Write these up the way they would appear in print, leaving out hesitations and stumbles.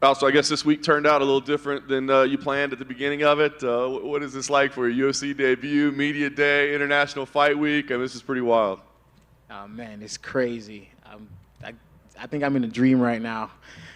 Also, I guess this week turned out a little different than you planned at the beginning of it. What is this like for your UFC debut, media day, International Fight Week? I mean, this is pretty wild. Oh man, it's crazy. I, I think I'm in a dream right now.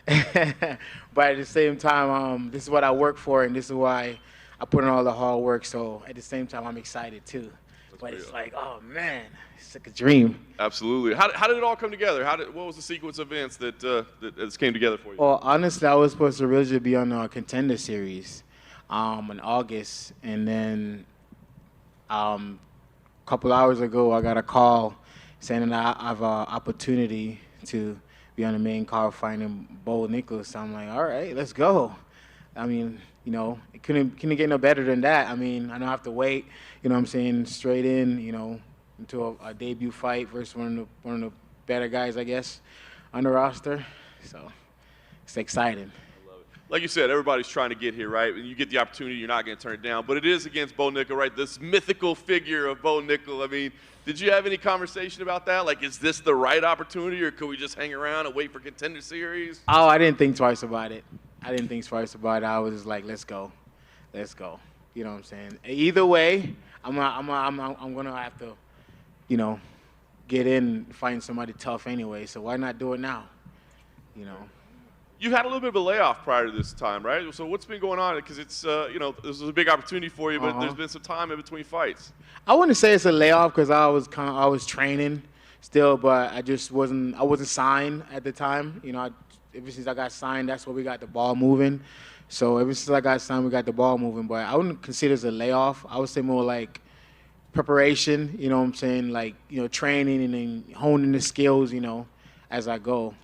But at the same time, this is what I work for, and this is why I put in all the hard work. So at the same time, I'm excited too. But it's like, oh man, it's like a dream. Absolutely. How did it all come together? What was the sequence of events that this came together for you? Well, honestly, I was supposed to originally be on a Contender Series in August, and then a couple hours ago, I got a call saying that I have an opportunity to be on the main card fighting Bo Nickal. So I'm like, all right, let's go. I mean, it couldn't get no better than that. I mean, I don't have to wait, what I'm saying, straight in, into a debut fight versus one of the better guys, I guess, on the roster. So it's exciting. Like you said, everybody's trying to get here, right? When you get the opportunity, you're not going to turn it down. But it is against Bo Nickal, right? This mythical figure of Bo Nickal. I mean, did you have any conversation about that? Like, is this the right opportunity, or could we just hang around and wait for Contender Series? Oh, I didn't think twice about it. I was just like, let's go. You know what I'm saying? Either way, I'm gonna have to, get in and find somebody tough anyway. So why not do it now? You had a little bit of a layoff prior to this time, right? So what's been going on? Because it's, this was a big opportunity for you, but there's been some time in between fights. I wouldn't say it's a layoff because I was training still, but I wasn't signed at the time. Ever since I got signed, that's where we got the ball moving. So ever since I got signed, we got the ball moving. But I wouldn't consider it as a layoff. I would say more like preparation, you know what I'm saying? Like, training and then honing the skills, as I go.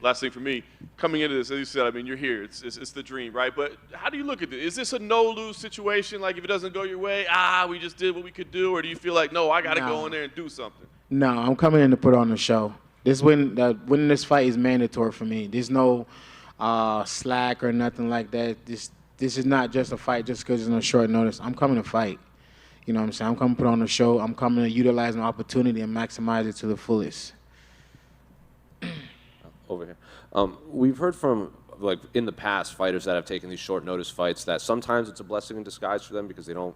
Last thing for me, coming into this, as you said, I mean, you're here. It's the dream, right? But how do you look at this? Is this a no-lose situation? Like, if it doesn't go your way, we just did what we could do? Or do you feel like, no, I got to go in there and do something? No, I'm coming in to put on a show. Winning this fight is mandatory for me. There's no slack or nothing like that. This is not just a fight just because it's on short notice. I'm coming to fight. You know what I'm saying? I'm coming to put on a show. I'm coming to utilize my opportunity and maximize it to the fullest. Over here. We've heard from, like, in the past, fighters that have taken these short notice fights that sometimes it's a blessing in disguise for them because they don't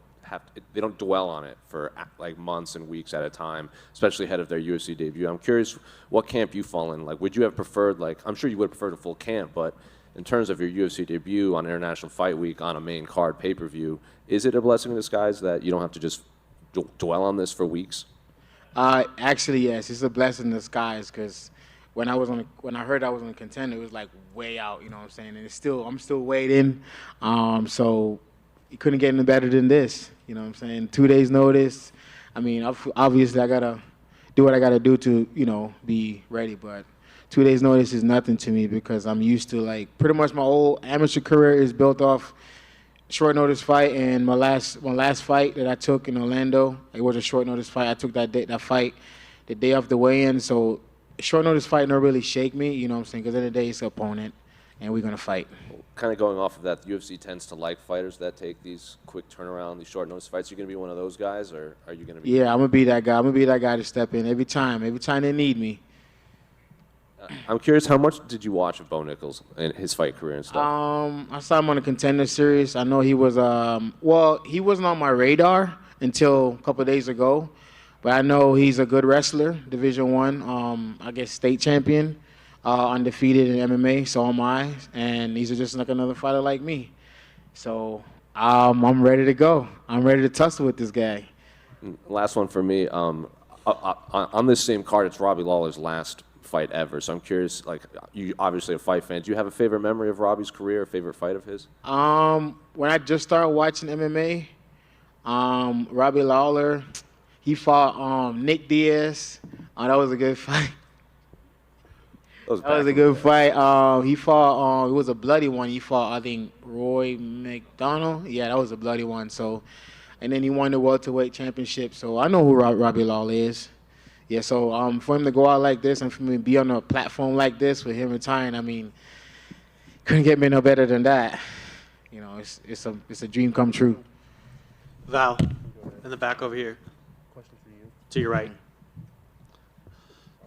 dwell on it for like months and weeks at a time, especially ahead of their UFC debut. I'm curious what camp you fall in. Like, would you have preferred, like, I'm sure you would have preferred a full camp, but in terms of your UFC debut on International Fight Week on a main card pay-per-view, is it a blessing in disguise that you don't have to just dwell on this for weeks? Actually, yes, it's a blessing in disguise because when I heard I was on a Contender, it was like way out, you know what I'm saying? And I'm still waiting. So it couldn't get any better than this, you know what I'm saying? 2 days notice. I mean, obviously I gotta do what I gotta do to, be ready. But 2 days notice is nothing to me because I'm used to, like, pretty much my whole amateur career is built off short notice fight. And my last fight that I took in Orlando, it was a short notice fight. I took that fight the day of the weigh-in. So short notice fight don't really shake me, you know what I'm saying? Because at the end of the day, it's an opponent, and we're gonna fight. Kind of going off of that, the UFC tends to like fighters that take these quick turnaround, these short notice fights. Are you going to be one of those guys, or are you going to be? Yeah, I'm going to be that guy. I'm going to be that guy to step in every time they need me. I'm curious, how much did you watch of Bo Nickal and his fight career and stuff? I saw him on a Contender Series. I know he was, he wasn't on my radar until a couple of days ago, but I know he's a good wrestler, Division I, I guess state champion. Undefeated in MMA, so am I, and he's just like another fighter like me. So I'm ready to go. I'm ready to tussle with this guy. Last one for me. On this same card, it's Robbie Lawler's last fight ever. So I'm curious, like, you obviously a fight fan. Do you have a favorite memory of Robbie's career, a favorite fight of his? When I just started watching MMA, Robbie Lawler, he fought Nick Diaz. That was a good fight. That was a good fight. He fought, it was a bloody one. He fought, I think, Roy McDonald. Yeah, that was a bloody one. So, and then he won the welterweight championship. So I know who Robbie Lawler is. Yeah, so for him to go out like this and for me to be on a platform like this with him retiring, I mean, couldn't get me no better than that. It's a dream come true. Val, in the back over here. Question for you. To your right.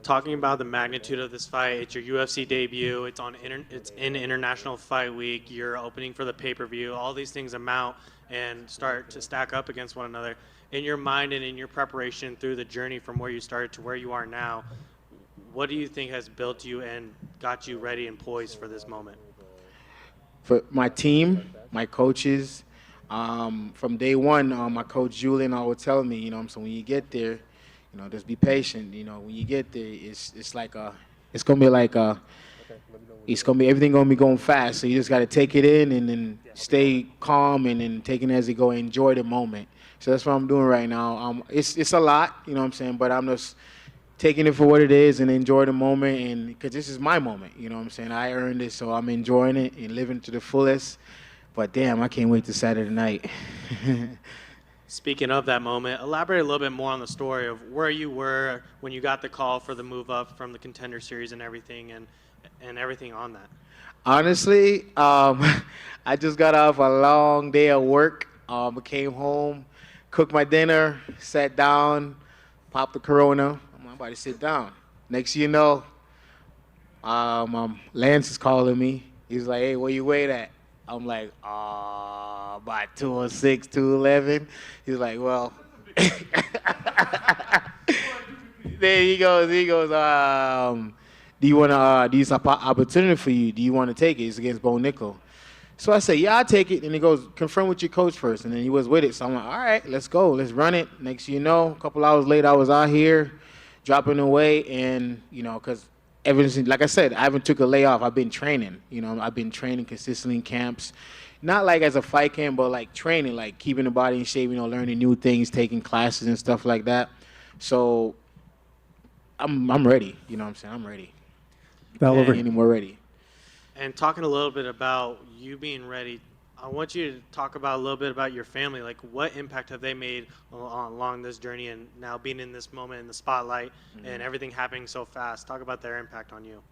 talking about the magnitude of this fight. It's your UFC debut. It's in International Fight Week. You're opening for the pay-per-view. All these things amount and start to stack up against one another. In your mind and in your preparation through the journey from where you started to where you are now, what do you think has built you and got you ready and poised for this moment? For my team, my coaches, from day one, my coach Julian always tell me, so when you get there, just be patient. When you get there, it's gonna be everything gonna be going fast. So you just gotta take it in and then stay calm and then take it as you go. Enjoy the moment. So that's what I'm doing right now. It's a lot, but I'm just taking it for what it is and enjoy the moment, and because this is my moment, I earned it, so I'm enjoying it and living to the fullest. But damn, I can't wait to Saturday night. Speaking of that moment, elaborate a little bit more on the story of where you were when you got the call for the move up from the Contender Series and everything on that. Honestly, I just got off a long day of work. I came home, cooked my dinner, sat down, popped the Corona. I'm about to sit down. Next thing you know, Lance is calling me. He's like, "Hey, where you weight at?" I'm like, about 206, 211. He's like, well, there he goes. Do you want to, do you see an opportunity for you? Do you want to take it? It's against Bo Nickal. So I say, yeah, I'll take it. And he goes, confirm with your coach first. And then he was with it. So I'm like, all right, let's go. Let's run it. Next thing you know, a couple hours later, I was out here dropping away. And, because ever since, like I said, I haven't took a layoff. I've been training. I've been training consistently in camps. Not like as a fight camp, but like training, like keeping the body in shape, learning new things, taking classes and stuff like that. So I'm ready. I'm ready. Any more ready. And talking a little bit about you being ready, I want you to talk about a little bit about your family. Like, what impact have they made along this journey and now being in this moment in the spotlight and everything happening so fast? Talk about their impact on you.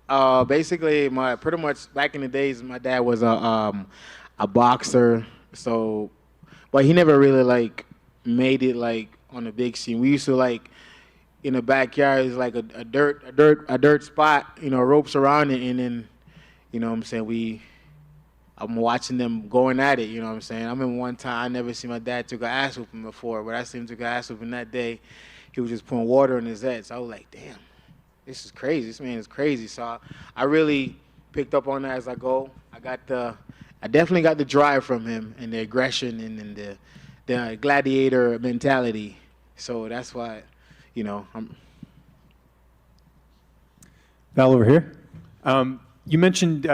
Basically, pretty much back in the days, my dad was a boxer. So, but he never really made it on the big scene. We used to in the backyard is like a dirt spot, ropes around it, and then, I'm watching them going at it, I remember one time I never seen my dad took an ass whooping before, but I seen him took an ass whooping that day. He was just pouring water on his head. So I was like, damn, this is crazy. This man is crazy. So I really picked up on that as I go. I definitely got the drive from him and the aggression and the gladiator mentality. So that's why, I'm. Val over here. You mentioned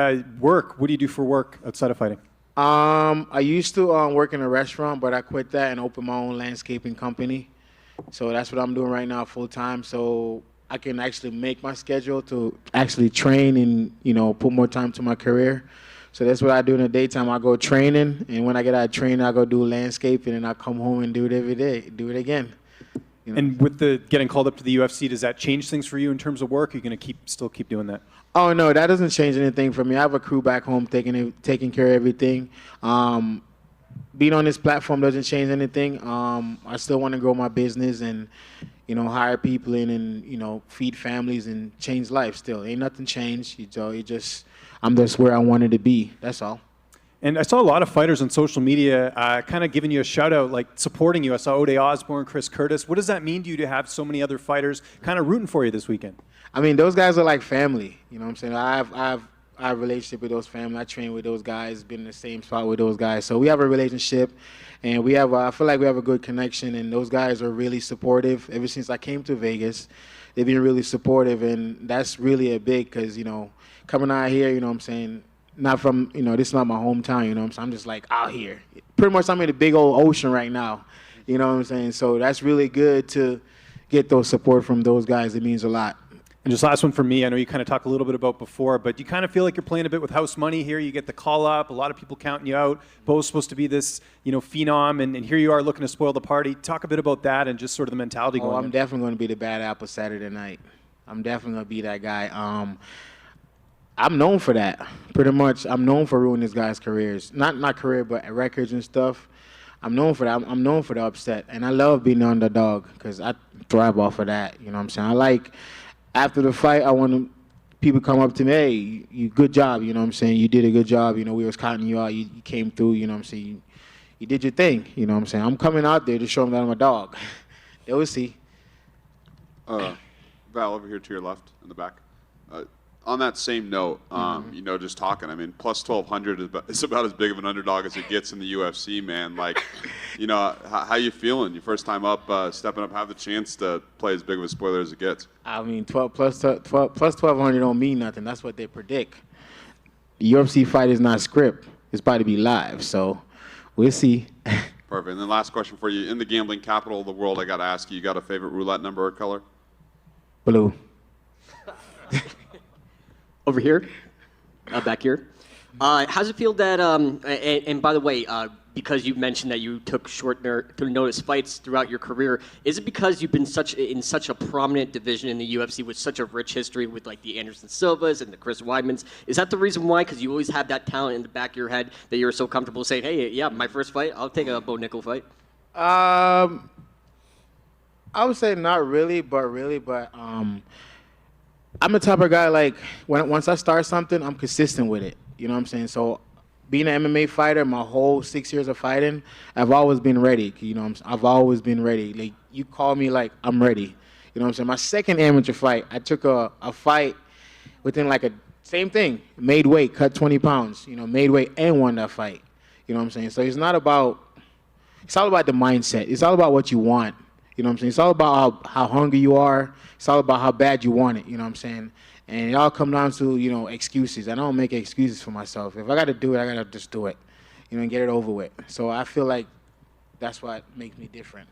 work. What do you do for work outside of fighting? I used to work in a restaurant, but I quit that and opened my own landscaping company. So that's what I'm doing right now full time. So I can actually make my schedule to actually train and, put more time to my career. So that's what I do in the daytime. I go training, and when I get out of training, I go do landscaping, and I come home and do it every day, do it again. And with the getting called up to the UFC, does that change things for you in terms of work? Are you going to still keep doing that? Oh, no, that doesn't change anything for me. I have a crew back home taking care of everything. Being on this platform doesn't change anything. I still want to grow my business and, hire people in and, feed families and change life still. Ain't nothing changed. I'm just where I wanted to be. That's all. And I saw a lot of fighters on social media kind of giving you a shout out, like supporting you. I saw Ode Osborne, Chris Curtis. What does that mean to you to have so many other fighters kind of rooting for you this weekend? I mean, those guys are like family. You know what I'm saying? I have a relationship with those family. I train with those guys, been in the same spot with those guys. So we have a relationship, and I feel like we have a good connection, and those guys are really supportive. Ever since I came to Vegas, they've been really supportive, and that's really a big because, coming out here, you know what I'm saying, not from, this is not my hometown, what I'm saying? I'm just out here. Pretty much I'm in the big old ocean right now, you know what I'm saying? So that's really good to get those support from those guys. It means a lot. And just last one for me, I know you kind of talked a little bit about before, but you kind of feel like you're playing a bit with house money here. You get the call up, a lot of people counting you out. Bo's supposed to be this, phenom, and here you are looking to spoil the party. Talk a bit about that and just sort of the mentality going on. I'm definitely going to be the bad apple Saturday night. I'm definitely going to be that guy. I'm known for that. Pretty much, I'm known for ruining this guy's careers. Not career, but records and stuff. I'm known for that. I'm known for the upset, and I love being the underdog because I thrive off of that. You know what I'm saying? after the fight, I want people come up to me, hey, you good job, you know what I'm saying? You did a good job, you know, we was counting you out, you came through, you know what I'm saying? You did your thing, you know what I'm saying? I'm coming out there to show them that I'm a dog. They will see. Val, over here to your left in the back. On that same note, you know, just talking, I mean, plus 1,200 is about as big of an underdog as it gets in the UFC, man. Like, you know, how you feeling? Your first time up, stepping up, have the chance to play as big of a spoiler as it gets. I mean, 12 plus 1,200 don't mean nothing. That's what they predict. The UFC fight is not script. It's about to be live, so we'll see. Perfect. And then last question for you. In the gambling capital of the world, I got to ask you, you got a favorite roulette number or color? Blue. Over here, back here. How's it feel that, and by the way, because you mentioned that you took short notice fights throughout your career, is it because you've been in such a prominent division in the UFC with such a rich history with like the Anderson Silvas and the Chris Weidmans? Is that the reason why? Because you always have that talent in the back of your head that you're so comfortable saying, hey, yeah, my first fight, I'll take a Bo Nickal fight? I would say not really, but I'm the type of guy, like, once I start something, I'm consistent with it. You know what I'm saying? So being an MMA fighter, my whole 6 years of fighting, I've always been ready. You know what I'm saying? I've always been ready. Like, you call me, like, I'm ready. You know what I'm saying? My second amateur fight, I took a fight within, like, same thing, made weight, cut 20 pounds, you know, made weight and won that fight. You know what I'm saying? So it's all about the mindset. It's all about what you want. You know what I'm saying? It's all about how hungry you are. It's all about how bad you want it. You know what I'm saying? And it all comes down to, you know, excuses. I don't make excuses for myself. If I got to do it, I got to just do it, you know, and get it over with. So I feel like that's what makes me different.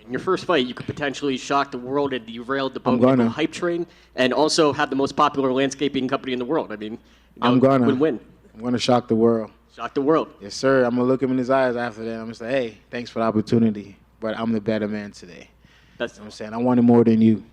In your first fight, you could potentially shock the world and derail the Bo I'm gonna. Nickal hype train, and also have the most popular landscaping company in the world. I mean, you know, I'm gonna. win-win. I'm going to shock the world. Shock the world. Yes, sir. I'm going to look him in his eyes after that. I'm going to say, hey, thanks for the opportunity, but I'm the better man today. That's You know what I'm saying? I wanted more than you.